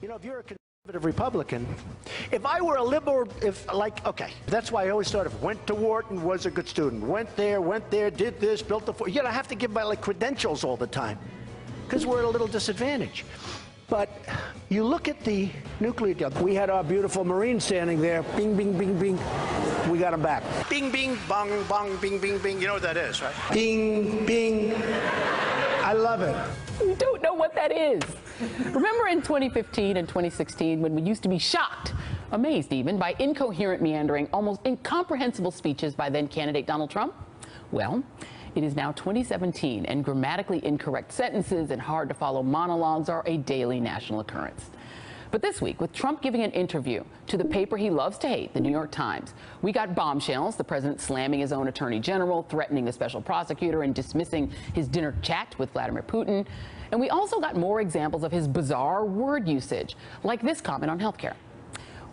You know, if you're a conservative Republican, if I were a liberal, okay, that's why I always thought of went to Wharton, was a good student, went there, did this, built the, you know, I have to give my credentials all the time because we're at a little disadvantage. But you look at the nuclear deal. We had our beautiful Marine standing there. Bing, bing, bing, bing. We got him back. Bing, bing, bong, bong, bing, bing, bing. You know what that is, right? Bing, bing. I love it. You don't know what that is. Remember in 2015 and 2016 when we used to be shocked, amazed even, by incoherent, meandering, almost incomprehensible speeches by then candidate Donald Trump? Well, it is now 2017, and grammatically incorrect sentences and hard-to-follow monologues are a daily national occurrence. But this week, with Trump giving an interview to the paper he loves to hate, the New York Times, we got bombshells, the president slamming his own attorney general, threatening the special prosecutor, and dismissing his dinner chat with Vladimir Putin. And we also got more examples of his bizarre word usage, like this comment on healthcare.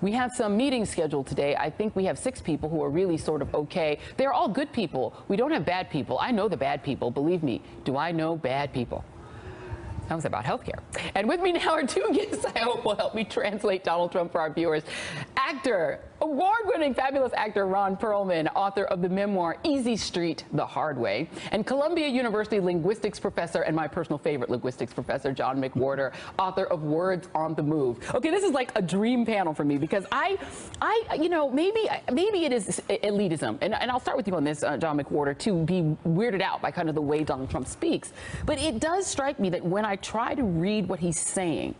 We have some meetings scheduled today. I think we have 6 people who are really sort of okay. They're all good people. We don't have bad people. I know the bad people. Believe me. Do I know bad people? That was about healthcare. And with me now are 2 guests I hope will help me translate Donald Trump for our viewers. Actor, award-winning fabulous actor Ron Perlman, author of the memoir Easy Street, The Hard Way, and Columbia University linguistics professor and my personal favorite linguistics professor, John McWhorter, author of Words on the Move. Okay, this is like a dream panel for me because you know, maybe it is elitism, and I'll start with you on this, John McWhorter, to be weirded out by kind of the way Donald Trump speaks. But it does strike me that when I try to read what he's saying,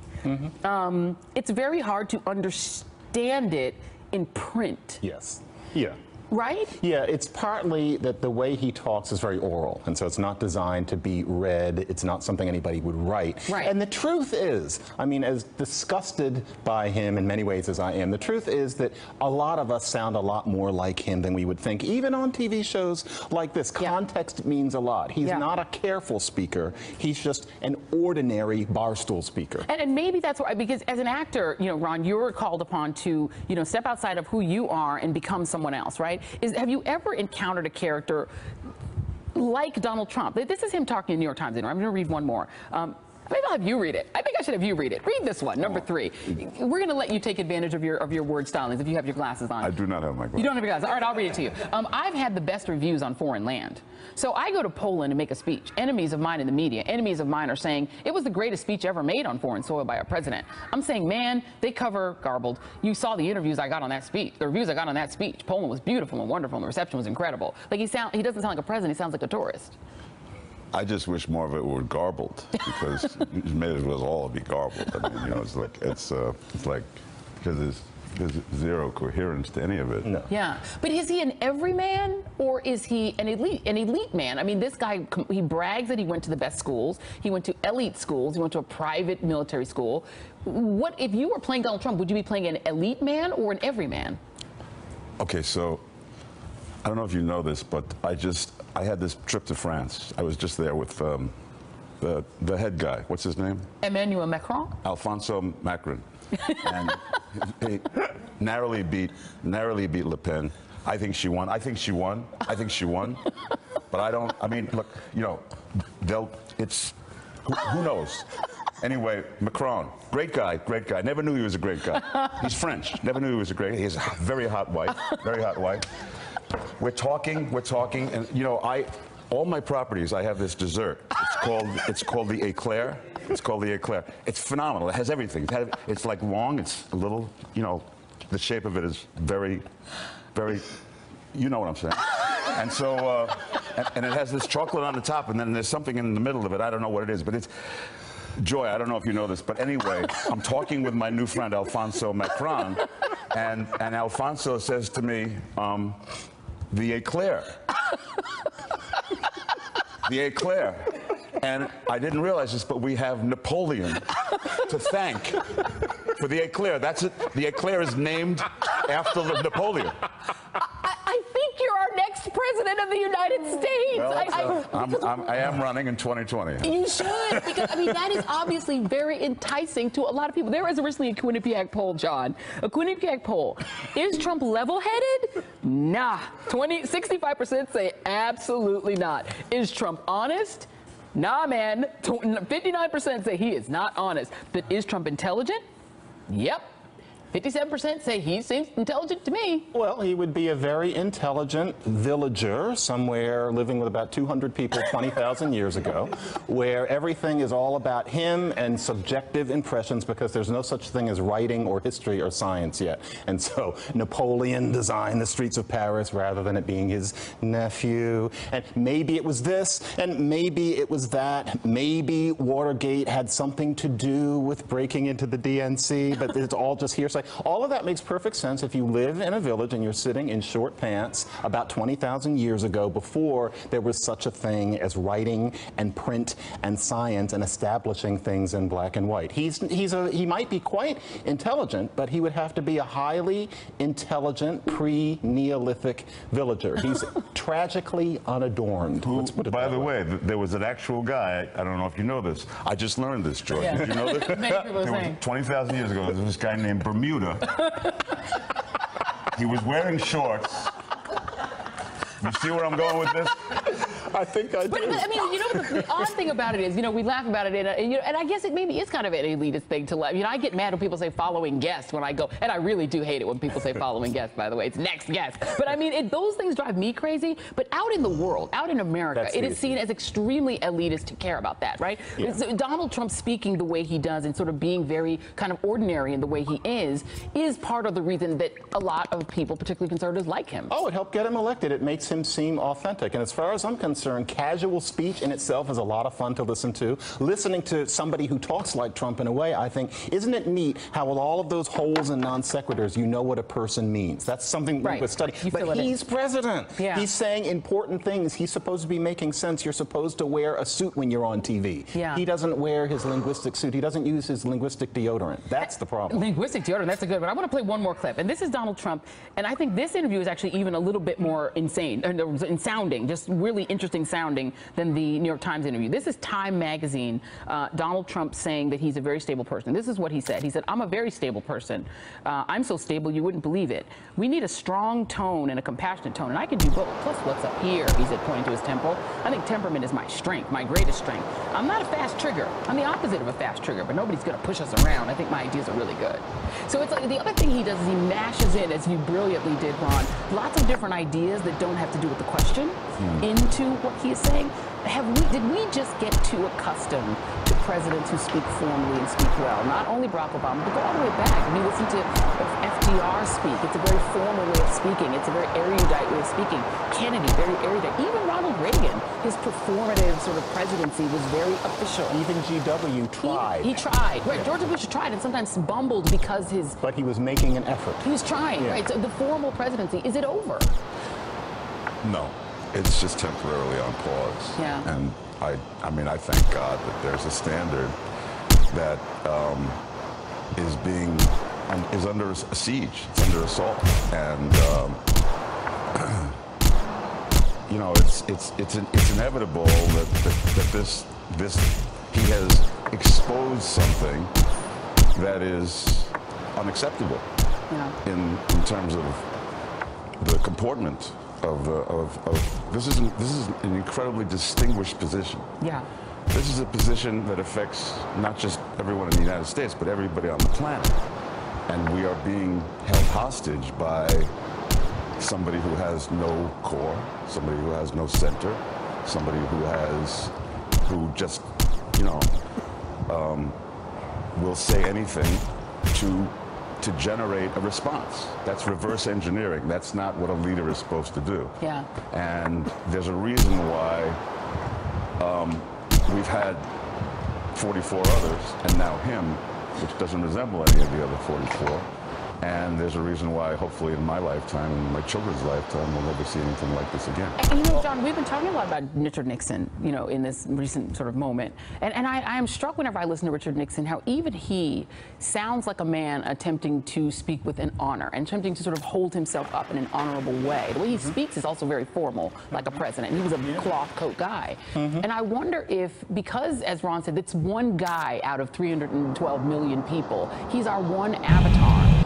it's very hard to understand it in print. Yes. Yeah. Right? Yeah, it's partly that the way he talks is very oral, and so it's not designed to be read. It's not something anybody would write. Right. And the truth is, I mean, as disgusted by him in many ways as I am, the truth is that a lot of us sound a lot more like him than we would think, even on TV shows like this. Yeah. Context means a lot. He's not a careful speaker. He's just an ordinary barstool speaker. And maybe that's why, because as an actor, you know, Ron, you're called upon to, you know, step outside of who you are and become someone else, right? Have you ever encountered a character like Donald Trump? This is him talking in the New York Times. I'm going to read one more. Maybe I'll have you read it. I think I should have you read it. Read this one, number 3. We're going to let you take advantage of your word stylings if you have your glasses on. I do not have my glasses. You don't have your glasses. All right, I'll read it to you. I've had the best reviews on foreign land. So I go to Poland and make a speech. Enemies of mine in the media, enemies of mine are saying, it was the greatest speech ever made on foreign soil by a president. I'm saying, man, they cover garbled. You saw the interviews I got on that speech, the reviews I got on that speech. Poland was beautiful and wonderful, and the reception was incredible. Like he doesn't sound like a president, he sounds like a tourist. I just wish more of it were garbled, because it may as well all be garbled. I mean, you know, it's like because there's zero coherence to any of it. No. Yeah, but is he an everyman or is he an elite man? I mean, this guy, he brags that he went to the best schools. He went to elite schools. He went to a private military school. What if you were playing Donald Trump? Would you be playing an elite man or an everyman? Okay, so I don't know if you know this, but I had this trip to France. I was just there with the head guy. What's his name? Emmanuel Macron? Alfonso Macron. And he narrowly beat Le Pen. I think she won. But I mean, look, you know, who knows? Anyway, Macron, great guy. Never knew he was a great guy. He's French. Never knew he was a great guy. He has a very hot wife. We're talking, and you know, all my properties, I have this dessert. It's called the éclair. It's phenomenal. It has everything. It's like long. It's a little, you know, the shape of it is very, very, you know what I'm saying. And so, and it has this chocolate on the top, and then there's something in the middle of it. I don't know what it is, but it's. Joy, I don't know if you know this, but anyway, I'm talking with my new friend Alfonso Macron, and Alfonso says to me, the éclair. The éclair. And I didn't realize this, but we have Napoleon to thank for the éclair. That's it. The éclair is named after Napoleon. I think you're our next president of the United States. Well, I am running in 2020. You should, because I mean that is obviously very enticing to a lot of people. There was recently a Quinnipiac poll, John. A Quinnipiac poll. Is Trump level-headed? Nah. 65% say absolutely not. Is Trump honest? Nah, man. 59% say he is not honest. But is Trump intelligent? Yep. 57% say he seems intelligent to me. Well, he would be a very intelligent villager somewhere living with about 200 people 20,000 years ago, where everything is all about him and subjective impressions because there's no such thing as writing or history or science yet. And so Napoleon designed the streets of Paris rather than it being his nephew. And maybe it was this, and maybe it was that. Maybe Watergate had something to do with breaking into the DNC, but it's all just hearsay. All of that makes perfect sense if you live in a village and you're sitting in short pants about 20,000 years ago before there was such a thing as writing and print and science and establishing things in black and white. He might be quite intelligent, but he would have to be a highly intelligent pre-Neolithic villager. He's tragically unadorned. Let's put it By the way. way, there was an actual guy, I don't know if you know this, I just learned this, George. Yeah. Did you know this? Many people are saying. 20,000 years ago, there was this guy named Bermuda. He was wearing shorts. You see where I'm going with this? I think I do. But I mean, you know, the odd thing about it is, you know, we laugh about it, and I guess it maybe is kind of an elitist thing to laugh. You know, I get mad when people say following guest when I go, and I really do hate it when people say following guest, by the way. It's next guest. But I mean, those things drive me crazy. But out in the world, out in America, it is seen as extremely elitist to care about that, right? Yeah. So Donald Trump speaking the way he does and sort of being very kind of ordinary in the way he is part of the reason that a lot of people, particularly conservatives, like him. Oh, it helped get him elected. It makes him seem authentic. And as far as I'm concerned, casual speech in itself is a lot of fun to listen to. Listening to somebody who talks like Trump in a way, I think, isn't it neat how with all of those holes and non sequiturs, you know what a person means. That's something we would study. But he's president. Yeah. He's saying important things. He's supposed to be making sense. You're supposed to wear a suit when you're on TV. Yeah. He doesn't wear his linguistic suit. He doesn't use his linguistic deodorant. That's the problem. Linguistic deodorant, that's a good one. I want to play one more clip. And this is Donald Trump. And I think this interview is actually even a little bit more insane, in sounding, just really interesting sounding than the New York Times interview. This is Time magazine, Donald Trump saying that he's a very stable person. This is what he said. He said, I'm a very stable person. I'm so stable you wouldn't believe it. We need a strong tone and a compassionate tone, and I can do both. Plus, what's up here, he said, pointing to his temple. I think temperament is my strength, my greatest strength. I'm not a fast trigger. I'm the opposite of a fast trigger, but nobody's going to push us around. I think my ideas are really good. So it's like the other thing he does is he mashes in, as you brilliantly did, Ron, lots of different ideas that don't have to do with the question into what he is saying. Did we just get too accustomed to presidents who speak formally and speak well? Not only Barack Obama, but go all the way back. We listen to FDR speak. It's a very formal way of speaking. It's a very erudite way of speaking. Kennedy, very erudite. Even Ronald Reagan, his performative sort of presidency was very official. Even GW tried. He tried. Right, George Bush tried and sometimes bumbled because his... But he was making an effort. He was trying, right? So the formal presidency, is it over? No. It's just temporarily on pause. Yeah. And I mean, I thank God that there's a standard that is under a siege. It's under assault, and you know, it's inevitable that this he has exposed something that is unacceptable in terms of the comportment. This is an incredibly distinguished position. Yeah. This is a position that affects not just everyone in the United States, but everybody on the planet. And we are being held hostage by somebody who has no core, somebody who has no center, somebody who just, you know, will say anything to generate a response. That's reverse engineering. That's not what a leader is supposed to do. Yeah. And there's a reason why we've had 44 others, and now him, which doesn't resemble any of the other 44. And there's a reason why, hopefully, in my lifetime, in my children's lifetime, we'll never see anything like this again. And you know, John, we've been talking a lot about Richard Nixon, you know, in this recent sort of moment. And I am struck whenever I listen to Richard Nixon, how even he sounds like a man attempting to speak with an honor and attempting to sort of hold himself up in an honorable way. The way he speaks is also very formal, like a president. He was a cloth coat guy. And I wonder if, because, as Ron said, it's one guy out of 312 million people, he's our one avatar.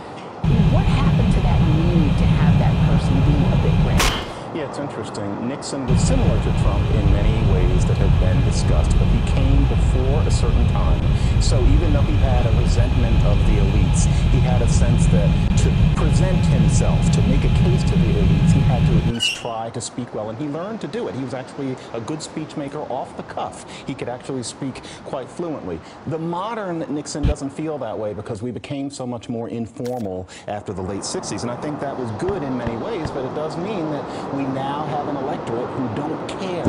What happened to that need to have that person be a big brand? Yeah, it's interesting. Nixon was similar to Trump in many ways that have been discussed, but he came before a certain time. So even though he had a resentment of the elites, he had a sense that to present himself, to make a case to the elites, he had to at least try to speak well, and he learned to do it. He was actually a good speech maker off the cuff. He could actually speak quite fluently. The modern Nixon doesn't feel that way because we became so much more informal after the late 60s, and I think that was good in many ways, but it does mean that we now have an electorate who don't care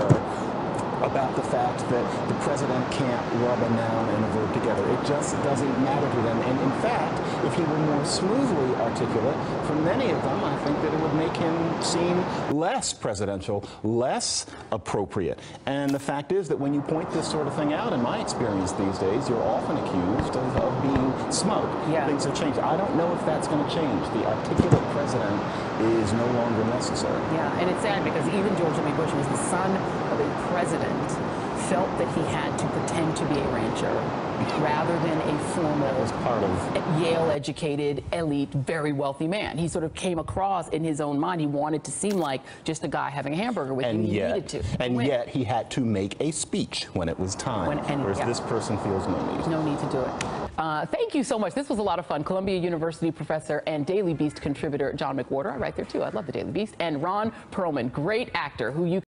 about the fact that the president can't rub a noun and a verb together. It just doesn't matter to them. And in fact, if he were more smoothly articulate, for many of them, I think that it would make him seem less presidential, less appropriate. And the fact is that when you point this sort of thing out, in my experience these days, you're often accused of being smug. Yeah. Things have changed. I don't know if that's going to change. The articulate president is no longer necessary. Yeah, and it's sad because even George W. Bush, who was the son of a president, felt that he had to pretend to be a rancher rather than a formal, As part of Yale-educated, elite, very wealthy man. He sort of came across in his own mind. He wanted to seem like just a guy having a hamburger with you. He needed to. And yet he had to make a speech when it was time, whereas this person feels no need. No need to do it. Thank you so much. This was a lot of fun. Columbia University professor and Daily Beast contributor John McWhorter. I write there too. I love the Daily Beast. And Ron Perlman, great actor who you